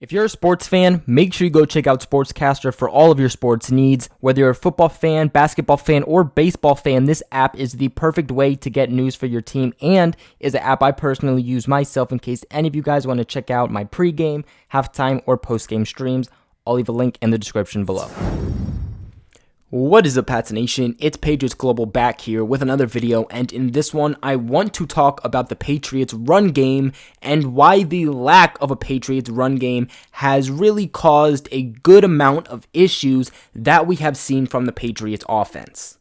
If you're a sports fan, make sure you go check out SportsCastr for all of your sports needs. Whether you're a football fan, basketball fan, or baseball fan, this app is the perfect way to get news for your team and is an app I personally use myself in case any of you guys want to check out my pregame, halftime, or postgame streams. I'll leave a link in the description below. What is up, Pats Nation? It's Patriots Global back here with another video, and in this one, I want to talk about the Patriots run game and why the lack of a Patriots run game has really caused a good amount of issues that we have seen from the Patriots offense.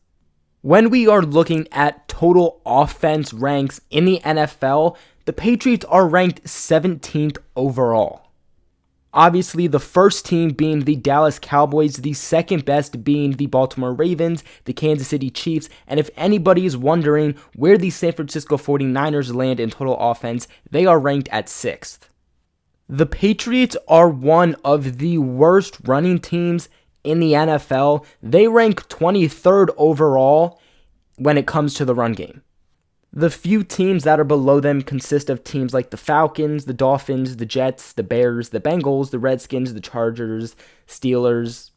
When we are looking at total offense ranks in the NFL, the Patriots are ranked 17th overall. Obviously, the first team being the Dallas Cowboys, the second best being the Baltimore Ravens, the Kansas City Chiefs, and if anybody is wondering where the San Francisco 49ers land in total offense, they are ranked at 6th. The Patriots are one of the worst running teams in the NFL. They rank 23rd overall when it comes to the run game. The few teams that are below them consist of teams like the Falcons, the Dolphins, the Jets, the Bears, the Bengals, the Redskins, the Chargers, Steelers.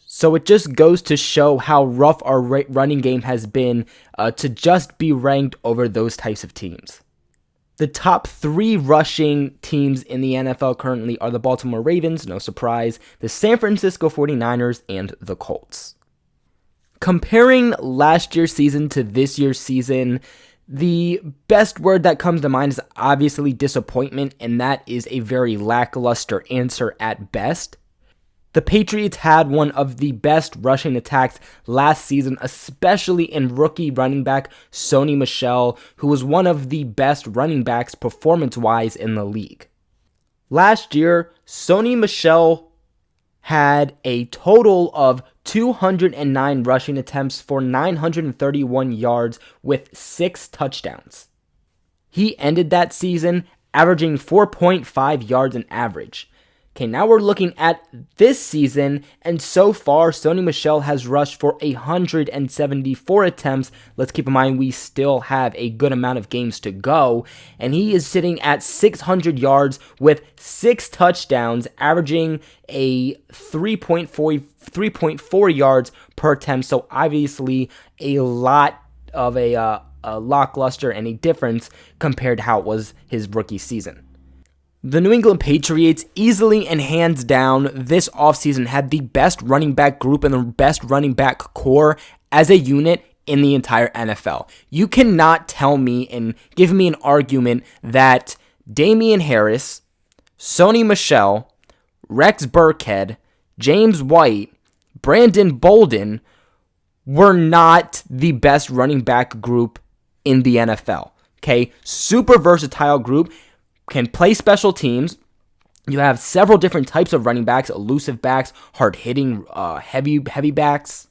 So it just goes to show how rough our running game has been to just be ranked over those types of teams. The top 3 rushing teams in the NFL currently are the Baltimore Ravens, no surprise, the San Francisco 49ers, and the Colts. Comparing last year's season to this year's season, the best word that comes to mind is obviously disappointment, and that is a very lackluster answer at best. The Patriots had one of the best rushing attacks last season, especially in rookie running back Sony Michel, who was one of the best running backs performance-wise in the league. Last year, Sony Michel had a total of 209 rushing attempts for 931 yards with 6 touchdowns. He ended that season averaging 4.5 yards an average. Okay, now we're looking at this season, and so far, Sony Michel has rushed for 174 attempts. Let's keep in mind we still have a good amount of games to go, and he is sitting at 600 yards with 6 touchdowns, averaging a 3.4 yards per attempt. So obviously, a lot of a lackluster and a difference compared to how it was his rookie season. The New England Patriots easily and hands down this offseason had the best running back group and the best running back core as a unit in the entire NFL. You cannot tell me and give me an argument that Damian Harris, Sony Michel, Rex Burkhead, James White, Brandon Bolden were not the best running back group in the NFL. Okay, super versatile group. Can play special teams. You have several different types of running backs, elusive backs, hard-hitting, heavy backs.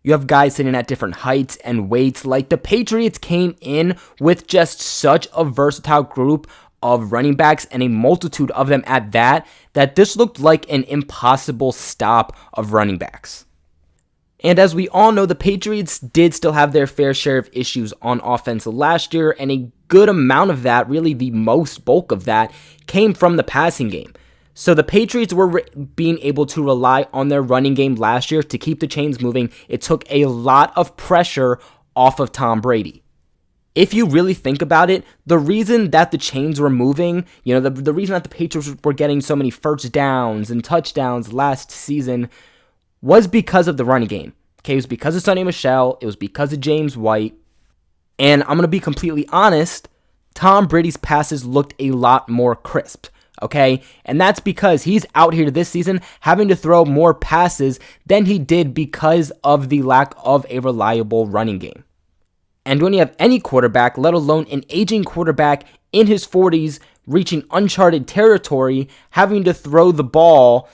You have guys sitting at different heights and weights. Like, the Patriots came in with just such a versatile group of running backs and a multitude of them at that this looked like an impossible stop of running backs. And as we all know, the Patriots did still have their fair share of issues on offense last year, and a good amount of that, really the most bulk of that, came from the passing game. So the Patriots were being able to rely on their running game last year to keep the chains moving. It took a lot of pressure off of Tom Brady. If you really think about it, the reason that the chains were moving, the reason that the Patriots were getting so many first downs and touchdowns last season was because of the running game. Okay, it was because of Sony Michel, it was because of James White, and I'm going to be completely honest, Tom Brady's passes looked a lot more crisp, okay? And that's because he's out here this season having to throw more passes than he did because of the lack of a reliable running game. And when you have any quarterback, let alone an aging quarterback in his 40s, reaching uncharted territory, having to throw the ball,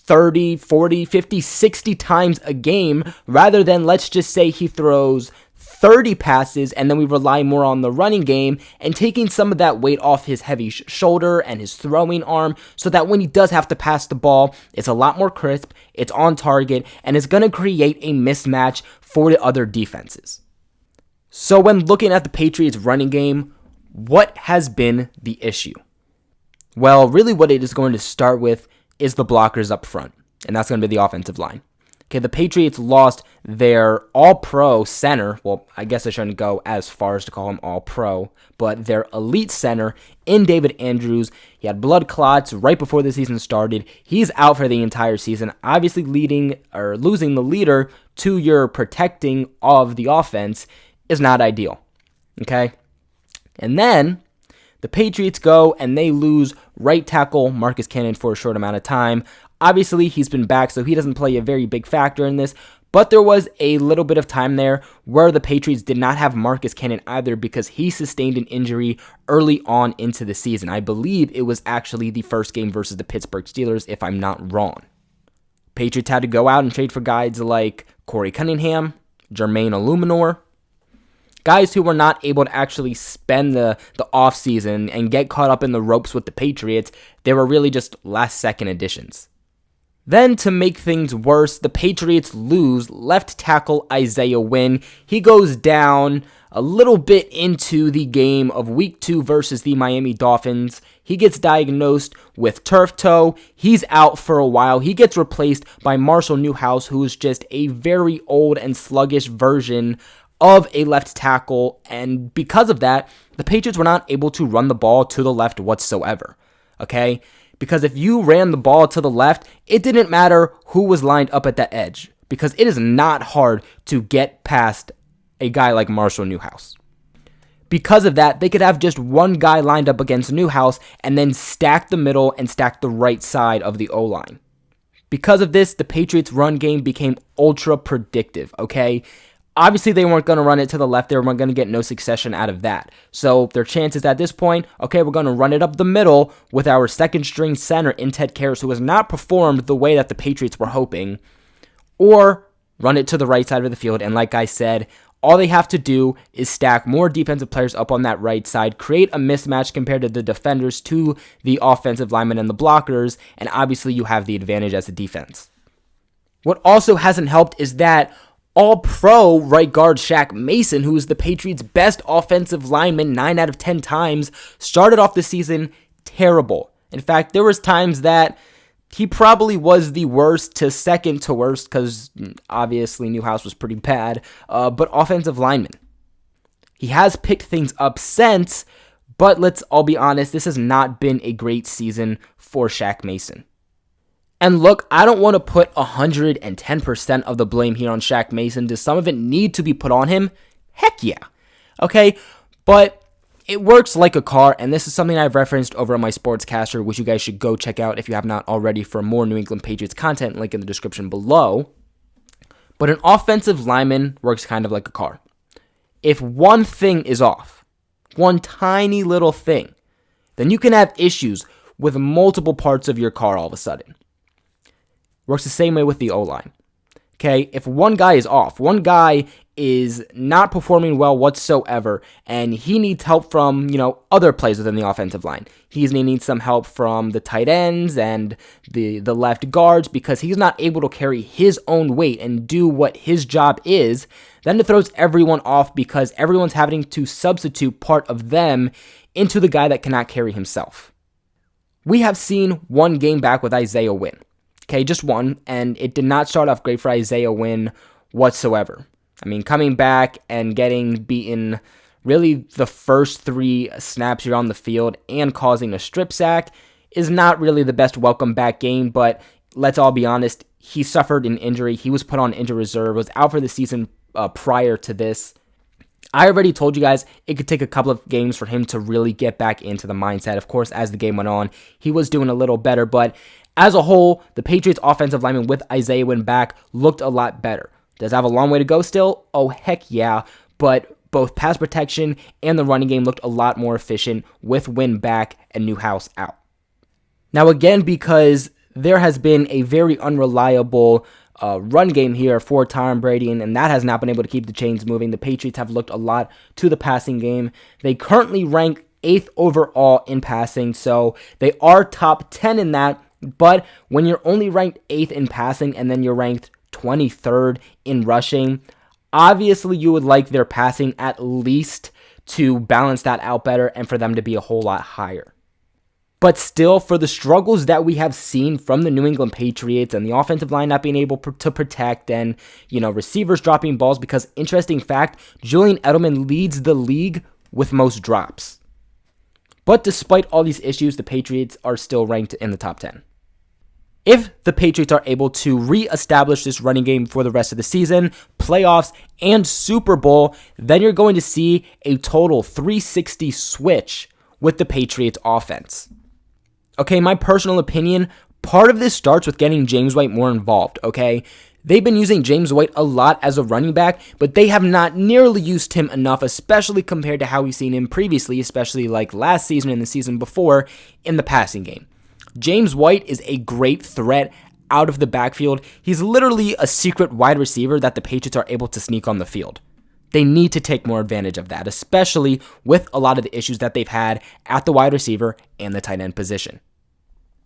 30, 40, 50, 60 times a game, rather than, let's just say he throws 30 passes and then we rely more on the running game and taking some of that weight off his heavy shoulder and his throwing arm so that when he does have to pass the ball, it's a lot more crisp, it's on target, and it's going to create a mismatch for the other defenses. So when looking at the Patriots running game, what has been the issue? Well, really what it is going to start with is the blockers up front, and that's going to be the offensive line. Okay, the Patriots lost their all-pro center. Well, I guess I shouldn't go as far as to call him all-pro, but their elite center in David Andrews. He had blood clots right before the season started. He's out for the entire season, obviously losing the leader to your protecting of the offense is not ideal. Okay? And then the Patriots go and they lose right tackle Marcus Cannon for a short amount of time. Obviously, he's been back, so he doesn't play a very big factor in this, but there was a little bit of time there where the Patriots did not have Marcus Cannon either because he sustained an injury early on into the season. I believe it was actually the first game versus the Pittsburgh Steelers, if I'm not wrong. Patriots had to go out and trade for guys like Corey Cunningham, Jermaine Illuminor, guys who were not able to actually spend the offseason and get caught up in the ropes with the Patriots. They were really just last-second additions. Then, to make things worse, the Patriots lose left tackle Isaiah Wynn. He goes down a little bit into the game of Week 2 versus the Miami Dolphins. He gets diagnosed with turf toe. He's out for a while. He gets replaced by Marshall Newhouse, who is just a very old and sluggish version of a left tackle. And because of that, the Patriots were not able to run the ball to the left whatsoever. Okay? Because if you ran the ball to the left, it didn't matter who was lined up at that edge. Because it is not hard to get past a guy like Marshall Newhouse. Because of that, they could have just one guy lined up against Newhouse and then stack the middle and stack the right side of the O-line. Because of this, the Patriots' run game became ultra predictive, okay? Obviously, they weren't going to run it to the left. They weren't going to get no succession out of that. So their chances at this point, okay, we're going to run it up the middle with our second-string center in Ted Karras, who has not performed the way that the Patriots were hoping, or run it to the right side of the field. And like I said, all they have to do is stack more defensive players up on that right side, create a mismatch compared to the defenders to the offensive linemen and the blockers, and obviously you have the advantage as a defense. What also hasn't helped is that All-Pro right guard Shaq Mason, who is the Patriots' best offensive lineman 9 out of 10 times, started off the season terrible. In fact, there was times that he probably was the worst to second to worst, because obviously Newhouse was pretty bad, but offensive lineman. He has picked things up since, but let's all be honest, this has not been a great season for Shaq Mason. And look, I don't want to put 110% of the blame here on Shaq Mason. Does some of it need to be put on him? Heck yeah. Okay, but it works like a car, and this is something I've referenced over on my SportsCastr, which you guys should go check out if you have not already for more New England Patriots content, link in the description below. But an offensive lineman works kind of like a car. If one thing is off, one tiny little thing, then you can have issues with multiple parts of your car all of a sudden. Works the same way with the O-line. Okay, if one guy is off, one guy is not performing well whatsoever, and he needs help from, other players within the offensive line. He's needing some help from the tight ends and the left guards because he's not able to carry his own weight and do what his job is. Then it throws everyone off because everyone's having to substitute part of them into the guy that cannot carry himself. We have seen one game back with Isaiah Wynn. Okay, just one, and it did not start off great for Isaiah Wynn whatsoever. I mean, coming back and getting beaten really the first 3 snaps you're on the field and causing a strip sack is not really the best welcome back game, but let's all be honest, he suffered an injury. He was put on injured reserve, was out for the season prior to this. I already told you guys it could take a couple of games for him to really get back into the mindset. Of course, as the game went on, he was doing a little better, but as a whole, the Patriots offensive lineman with Isaiah Wynn back looked a lot better. Does it have a long way to go still? Oh, heck yeah. But both pass protection and the running game looked a lot more efficient with Wynn back and Newhouse out. Now again, because there has been a very unreliable run game here for Tom Brady, and that has not been able to keep the chains moving. The Patriots have looked a lot to the passing game. They currently rank 8th overall in passing, so they are top 10 in that. But when you're only ranked 8th in passing and then you're ranked 23rd in rushing, obviously you would like their passing at least to balance that out better and for them to be a whole lot higher. But still, for the struggles that we have seen from the New England Patriots and the offensive line not being able to protect and, receivers dropping balls, because interesting fact, Julian Edelman leads the league with most drops. But despite all these issues, the Patriots are still ranked in the top 10. If the Patriots are able to reestablish this running game for the rest of the season, playoffs, and Super Bowl, then you're going to see a total 360 switch with the Patriots offense. Okay, my personal opinion, part of this starts with getting James White more involved, okay? They've been using James White a lot as a running back, but they have not nearly used him enough, especially compared to how we've seen him previously, especially like last season and the season before in the passing game. James White is a great threat out of the backfield. He's literally a secret wide receiver that the Patriots are able to sneak on the field. They need to take more advantage of that, especially with a lot of the issues that they've had at the wide receiver and the tight end position.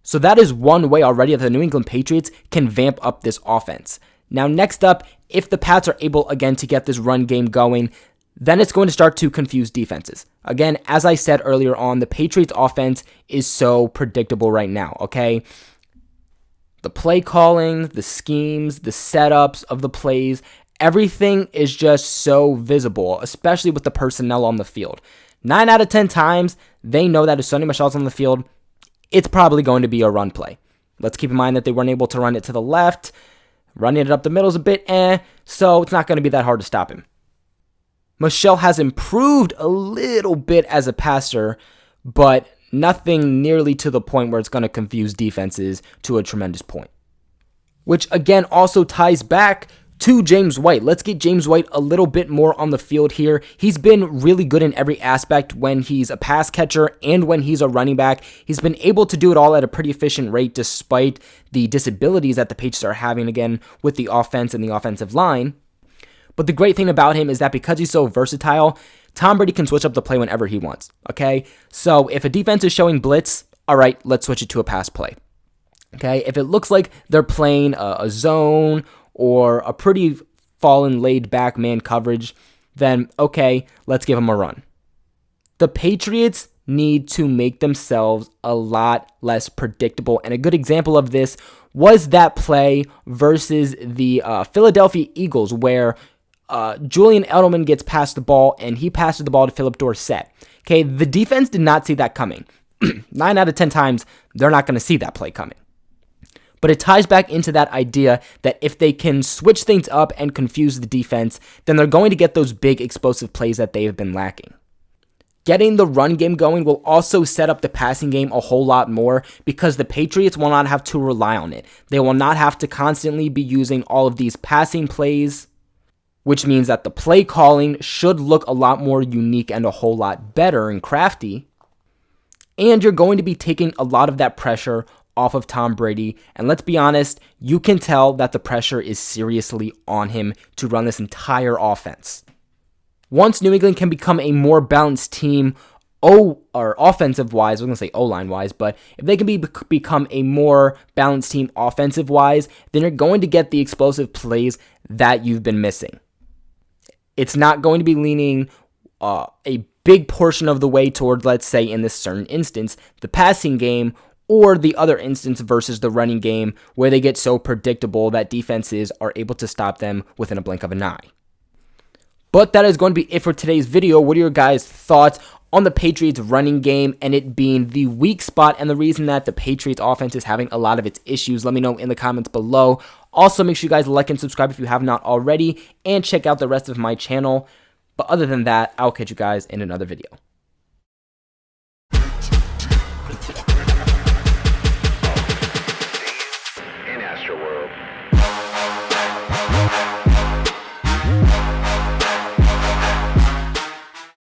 So that is one way already that the New England Patriots can vamp up this offense. Now, next up, if the Pats are able again to get this run game going, then it's going to start to confuse defenses. Again, as I said earlier on, the Patriots offense is so predictable right now, okay? The play calling, the schemes, the setups of the plays, everything is just so visible, especially with the personnel on the field. 9 out of 10 times, they know that if Sonny Michel's on the field, it's probably going to be a run play. Let's keep in mind that they weren't able to run it to the left. Running it up the middle is a bit so it's not going to be that hard to stop him. Michel has improved a little bit as a passer, but nothing nearly to the point where it's going to confuse defenses to a tremendous point. Which again also ties back to James White. Let's get James White a little bit more on the field here. He's been really good in every aspect when he's a pass catcher and when he's a running back. He's been able to do it all at a pretty efficient rate despite the disabilities that the Patriots are having again with the offense and the offensive line. But the great thing about him is that because he's so versatile, Tom Brady can switch up the play whenever he wants, okay? So if a defense is showing blitz, all right, let's switch it to a pass play. Okay, if it looks like they're playing a zone or a pretty fallen laid back man coverage, then okay, let's give them a run. The Patriots need to make themselves a lot less predictable. And a good example of this was that play versus the Philadelphia Eagles where Julian Edelman gets past the ball and he passes the ball to Philip Dorsett. Okay, the defense did not see that coming. 9 out of 10 times, they're not going to see that play coming. But it ties back into that idea that if they can switch things up and confuse the defense, then they're going to get those big explosive plays that they have been lacking. Getting the run game going will also set up the passing game a whole lot more because the Patriots will not have to rely on it. They will not have to constantly be using all of these passing plays, which means that the play calling should look a lot more unique and a whole lot better and crafty. And you're going to be taking a lot of that pressure off of Tom Brady. And let's be honest, you can tell that the pressure is seriously on him to run this entire offense. Once New England can become a more balanced team, offensive-wise, I was going to say O-line-wise, but if they can become a more balanced team offensive-wise, then you're going to get the explosive plays that you've been missing. It's not going to be leaning a big portion of the way toward, let's say, in this certain instance, the passing game, or the other instance versus the running game where they get so predictable that defenses are able to stop them within a blink of an eye. But that is going to be it for today's video. What are your guys' thoughts on the Patriots running game and it being the weak spot and the reason that the Patriots offense is having a lot of its issues? Let me know in the comments below. Also, make sure you guys like and subscribe if you have not already and check out the rest of my channel. But other than that, I'll catch you guys in another video.